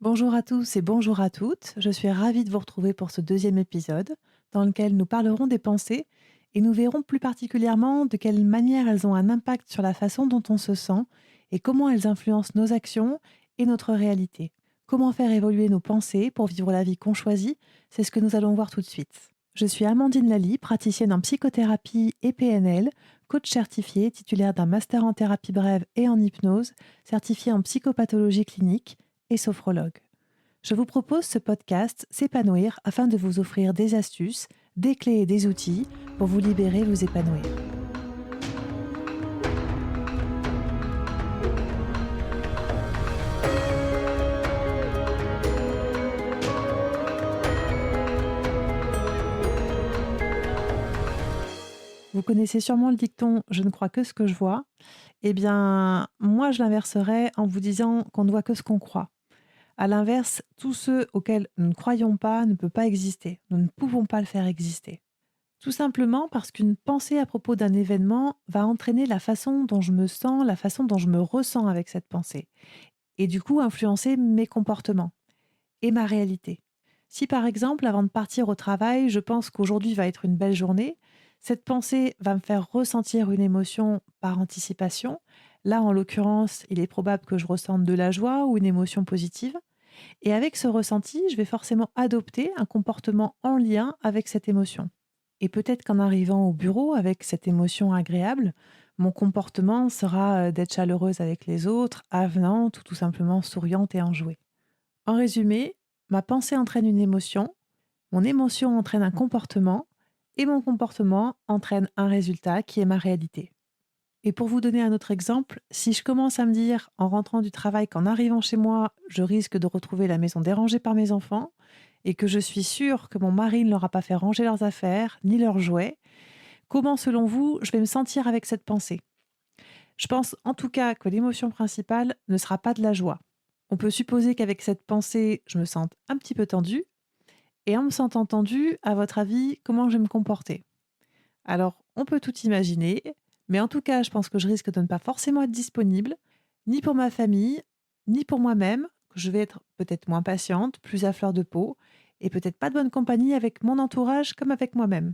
Bonjour à tous et bonjour à toutes. Je suis ravie de vous retrouver pour ce deuxième épisode dans lequel nous parlerons des pensées et nous verrons plus particulièrement de quelle manière elles ont un impact sur la façon dont on se sent et comment elles influencent nos actions et notre réalité. Comment faire évoluer nos pensées pour vivre la vie qu'on choisit, c'est ce que nous allons voir tout de suite. Je suis Amandine Lally, praticienne en psychothérapie et PNL, coach certifié, titulaire d'un master en thérapie brève et en hypnose, certifiée en psychopathologie clinique et sophrologue. Je vous propose ce podcast S'épanouir afin de vous offrir des astuces, des clés et des outils pour vous libérer, vous épanouir. Vous connaissez sûrement le dicton « je ne crois que ce que je vois ». Eh bien, moi, je l'inverserais en vous disant qu'on ne voit que ce qu'on croit. À l'inverse, tous ceux auxquels nous ne croyons pas ne peuvent pas exister. Nous ne pouvons pas le faire exister. Tout simplement parce qu'une pensée à propos d'un événement va entraîner la façon dont je me sens, la façon dont je me ressens avec cette pensée. Et du coup, influencer mes comportements et ma réalité. Si par exemple, avant de partir au travail, je pense qu'aujourd'hui va être une belle journée, cette pensée va me faire ressentir une émotion par anticipation. Là, en l'occurrence, il est probable que je ressente de la joie ou une émotion positive. Et avec ce ressenti, je vais forcément adopter un comportement en lien avec cette émotion. Et peut-être qu'en arrivant au bureau avec cette émotion agréable, mon comportement sera d'être chaleureuse avec les autres, avenante ou tout simplement souriante et enjouée. En résumé, ma pensée entraîne une émotion, mon émotion entraîne un comportement et mon comportement entraîne un résultat qui est ma réalité. Et pour vous donner un autre exemple, si je commence à me dire en rentrant du travail qu'en arrivant chez moi, je risque de retrouver la maison dérangée par mes enfants et que je suis sûre que mon mari ne leur a pas fait ranger leurs affaires ni leurs jouets, comment selon vous je vais me sentir avec cette pensée? Je pense en tout cas que l'émotion principale ne sera pas de la joie. On peut supposer qu'avec cette pensée, je me sente un petit peu tendue. Et en me sentant tendue, à votre avis, comment je vais me comporter? Alors, on peut tout imaginer, mais en tout cas, je pense que je risque de ne pas forcément être disponible, ni pour ma famille, ni pour moi-même, que je vais être peut-être moins patiente, plus à fleur de peau, et peut-être pas de bonne compagnie avec mon entourage comme avec moi-même.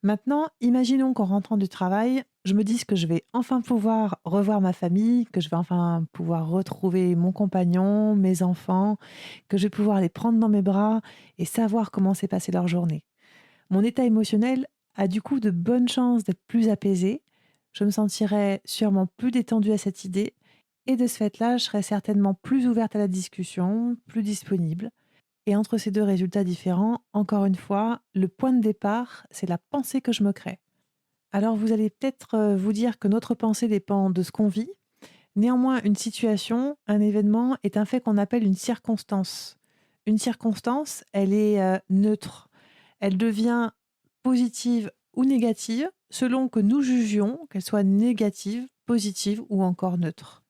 Maintenant, imaginons qu'en rentrant du travail, je me dise que je vais enfin pouvoir revoir ma famille, que je vais enfin pouvoir retrouver mon compagnon, mes enfants, que je vais pouvoir les prendre dans mes bras et savoir comment s'est passée leur journée. Mon état émotionnel a du coup de bonnes chances d'être plus apaisé. Je me sentirai sûrement plus détendue à cette idée et de ce fait-là, je serai certainement plus ouverte à la discussion, plus disponible. Et entre ces deux résultats différents, encore une fois, le point de départ, c'est la pensée que je me crée. Alors vous allez peut-être vous dire que notre pensée dépend de ce qu'on vit. Néanmoins, une situation, un événement est un fait qu'on appelle une circonstance. Une circonstance, elle est neutre. Elle devient positive ou négative selon que nous jugions qu'elle soit négative, positive ou encore neutre.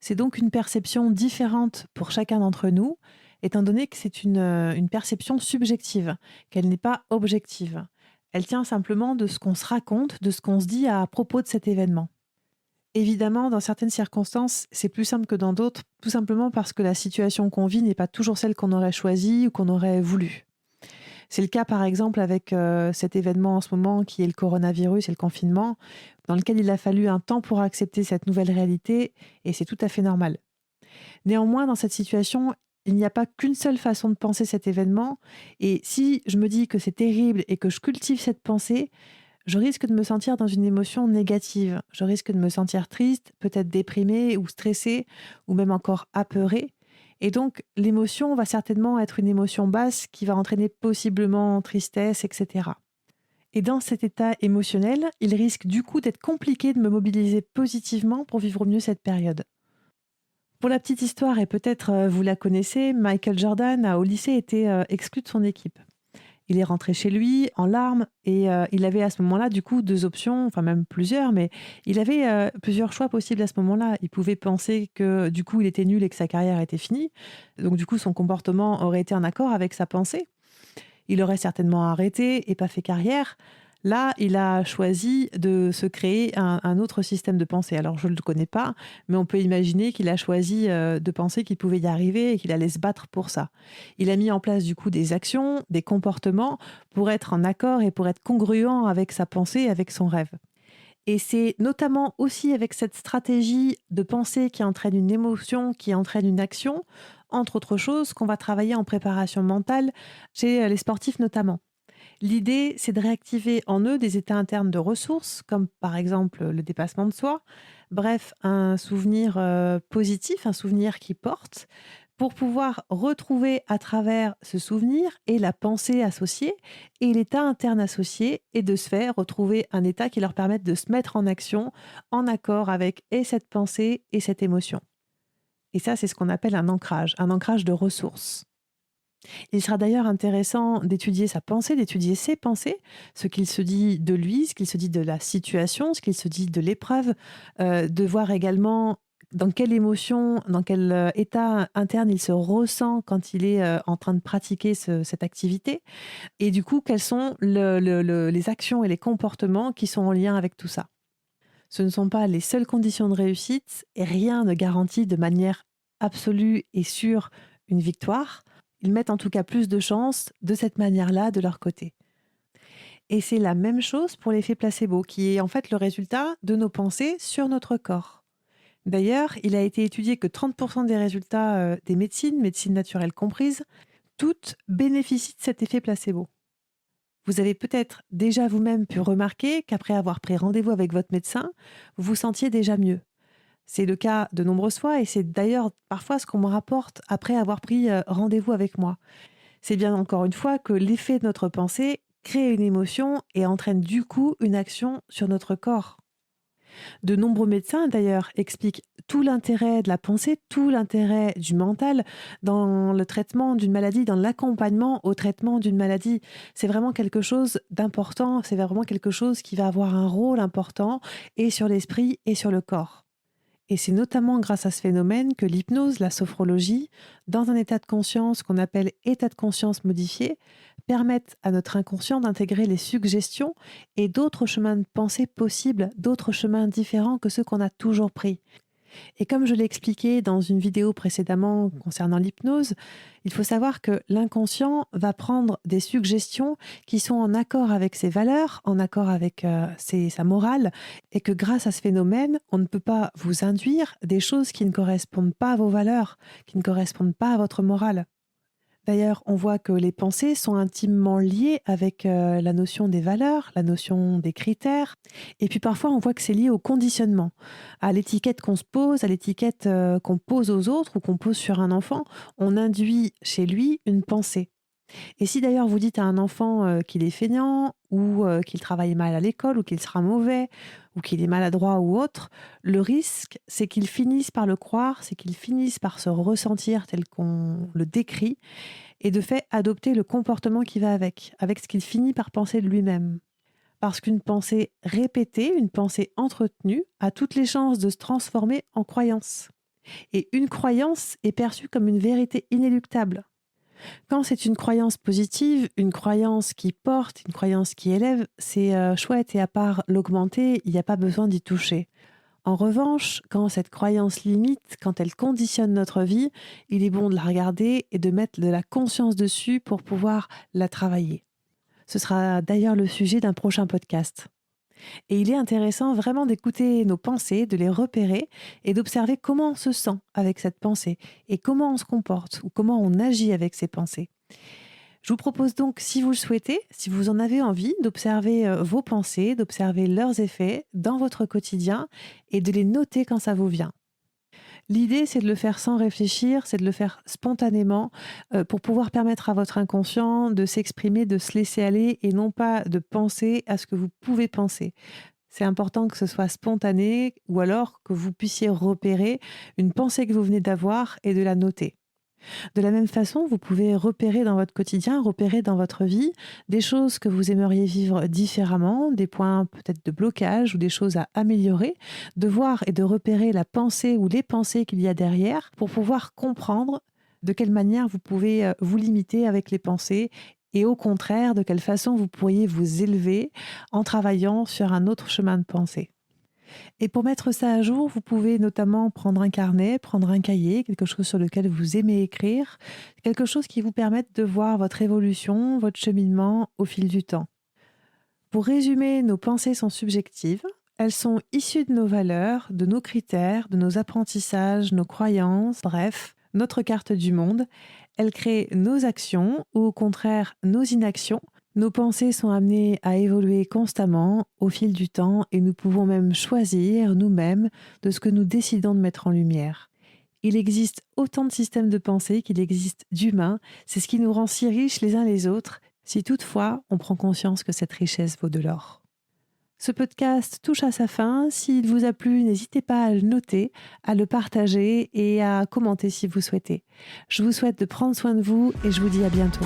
C'est donc une perception différente pour chacun d'entre nous, étant donné que c'est une perception subjective, qu'elle n'est pas objective. Elle tient simplement de ce qu'on se raconte, de ce qu'on se dit à propos de cet événement. Évidemment, dans certaines circonstances, c'est plus simple que dans d'autres, tout simplement parce que la situation qu'on vit n'est pas toujours celle qu'on aurait choisie ou qu'on aurait voulu. C'est le cas par exemple avec cet événement en ce moment qui est le coronavirus et le confinement, dans lequel il a fallu un temps pour accepter cette nouvelle réalité et c'est tout à fait normal. Néanmoins, dans cette situation, il n'y a pas qu'une seule façon de penser cet événement et si je me dis que c'est terrible et que je cultive cette pensée, je risque de me sentir dans une émotion négative. Je risque de me sentir triste, peut-être déprimée ou stressée ou même encore apeurée. Et donc, l'émotion va certainement être une émotion basse qui va entraîner possiblement tristesse, etc. Et dans cet état émotionnel, il risque du coup d'être compliqué de me mobiliser positivement pour vivre mieux cette période. Pour la petite histoire, et peut-être vous la connaissez, Michael Jordan a au lycée été exclu de son équipe. Il est rentré chez lui en larmes et il avait à ce moment-là du coup 2 options, enfin même plusieurs, mais il avait, plusieurs choix possibles à ce moment-là. Il pouvait penser que du coup il était nul et que sa carrière était finie. Donc du coup son comportement aurait été en accord avec sa pensée. Il aurait certainement arrêté et pas fait carrière. Là, il a choisi de se créer un autre système de pensée. Alors, je ne le connais pas, mais on peut imaginer qu'il a choisi de penser qu'il pouvait y arriver et qu'il allait se battre pour ça. Il a mis en place du coup des actions, des comportements pour être en accord et pour être congruent avec sa pensée, avec son rêve. Et c'est notamment aussi avec cette stratégie de pensée qui entraîne une émotion, qui entraîne une action, entre autres choses, qu'on va travailler en préparation mentale chez les sportifs notamment. L'idée, c'est de réactiver en eux des états internes de ressources, comme par exemple le dépassement de soi, bref, un souvenir positif, un souvenir qui porte, pour pouvoir retrouver à travers ce souvenir et la pensée associée et l'état interne associé, et de se faire retrouver un état qui leur permette de se mettre en action en accord avec et cette pensée et cette émotion. Et ça, c'est ce qu'on appelle un ancrage de ressources. Il sera d'ailleurs intéressant d'étudier sa pensée, d'étudier ses pensées, ce qu'il se dit de lui, ce qu'il se dit de la situation, ce qu'il se dit de l'épreuve, de voir également dans quelle émotion, dans quel état interne il se ressent quand il est en train de pratiquer cette activité. Et du coup, quelles sont les actions et les comportements qui sont en lien avec tout ça. Ce ne sont pas les seules conditions de réussite et rien ne garantit de manière absolue et sûre une victoire. Ils mettent en tout cas plus de chances de cette manière-là de leur côté. Et c'est la même chose pour l'effet placebo, qui est en fait le résultat de nos pensées sur notre corps. D'ailleurs, il a été étudié que 30% des résultats des médecines naturelles comprises, toutes bénéficient de cet effet placebo. Vous avez peut-être déjà vous-même pu remarquer qu'après avoir pris rendez-vous avec votre médecin, vous vous sentiez déjà mieux. C'est le cas de nombreuses fois et c'est d'ailleurs parfois ce qu'on me rapporte après avoir pris rendez-vous avec moi. C'est bien encore une fois que l'effet de notre pensée crée une émotion et entraîne du coup une action sur notre corps. De nombreux médecins d'ailleurs expliquent tout l'intérêt de la pensée, tout l'intérêt du mental dans le traitement d'une maladie, dans l'accompagnement au traitement d'une maladie. C'est vraiment quelque chose d'important, c'est vraiment quelque chose qui va avoir un rôle important et sur l'esprit et sur le corps. Et c'est notamment grâce à ce phénomène que l'hypnose, la sophrologie, dans un état de conscience qu'on appelle état de conscience modifié, permettent à notre inconscient d'intégrer les suggestions et d'autres chemins de pensée possibles, d'autres chemins différents que ceux qu'on a toujours pris. Et comme je l'ai expliqué dans une vidéo précédemment concernant l'hypnose, il faut savoir que l'inconscient va prendre des suggestions qui sont en accord avec ses valeurs, en accord avec sa morale, et que grâce à ce phénomène, on ne peut pas vous induire des choses qui ne correspondent pas à vos valeurs, qui ne correspondent pas à votre morale. D'ailleurs, on voit que les pensées sont intimement liées avec la notion des valeurs, la notion des critères. Et puis parfois, on voit que c'est lié au conditionnement, à l'étiquette qu'on se pose, à l'étiquette qu'on pose aux autres ou qu'on pose sur un enfant. On induit chez lui une pensée. Et si d'ailleurs vous dites à un enfant qu'il est feignant ou qu'il travaille mal à l'école ou qu'il sera mauvais ou qu'il est maladroit ou autre, le risque, c'est qu'il finisse par le croire, c'est qu'il finisse par se ressentir tel qu'on le décrit et de fait adopter le comportement qui va avec ce qu'il finit par penser de lui-même. Parce qu'une pensée répétée, une pensée entretenue, a toutes les chances de se transformer en croyance. Et une croyance est perçue comme une vérité inéluctable. Quand c'est une croyance positive, une croyance qui porte, une croyance qui élève, c'est chouette et à part l'augmenter, il n'y a pas besoin d'y toucher. En revanche, quand cette croyance limite, quand elle conditionne notre vie, il est bon de la regarder et de mettre de la conscience dessus pour pouvoir la travailler. Ce sera d'ailleurs le sujet d'un prochain podcast. Et il est intéressant vraiment d'écouter nos pensées, de les repérer et d'observer comment on se sent avec cette pensée et comment on se comporte ou comment on agit avec ces pensées. Je vous propose donc, si vous le souhaitez, si vous en avez envie, d'observer vos pensées, d'observer leurs effets dans votre quotidien et de les noter quand ça vous vient. L'idée, c'est de le faire sans réfléchir, c'est de le faire spontanément pour pouvoir permettre à votre inconscient de s'exprimer, de se laisser aller et non pas de penser à ce que vous pouvez penser. C'est important que ce soit spontané ou alors que vous puissiez repérer une pensée que vous venez d'avoir et de la noter. De la même façon, vous pouvez repérer dans votre quotidien, repérer dans votre vie des choses que vous aimeriez vivre différemment, des points peut-être de blocage ou des choses à améliorer, de voir et de repérer la pensée ou les pensées qu'il y a derrière pour pouvoir comprendre de quelle manière vous pouvez vous limiter avec les pensées et au contraire, de quelle façon vous pourriez vous élever en travaillant sur un autre chemin de pensée. Et pour mettre ça à jour, vous pouvez notamment prendre un carnet, prendre un cahier, quelque chose sur lequel vous aimez écrire, quelque chose qui vous permette de voir votre évolution, votre cheminement au fil du temps. Pour résumer, nos pensées sont subjectives. Elles sont issues de nos valeurs, de nos critères, de nos apprentissages, nos croyances, bref, notre carte du monde. Elles créent nos actions ou au contraire nos inactions. Nos pensées sont amenées à évoluer constamment au fil du temps et nous pouvons même choisir nous-mêmes de ce que nous décidons de mettre en lumière. Il existe autant de systèmes de pensée qu'il existe d'humains. C'est ce qui nous rend si riches les uns les autres, si toutefois on prend conscience que cette richesse vaut de l'or. Ce podcast touche à sa fin. S'il vous a plu, n'hésitez pas à le noter, à le partager et à commenter si vous souhaitez. Je vous souhaite de prendre soin de vous et je vous dis à bientôt.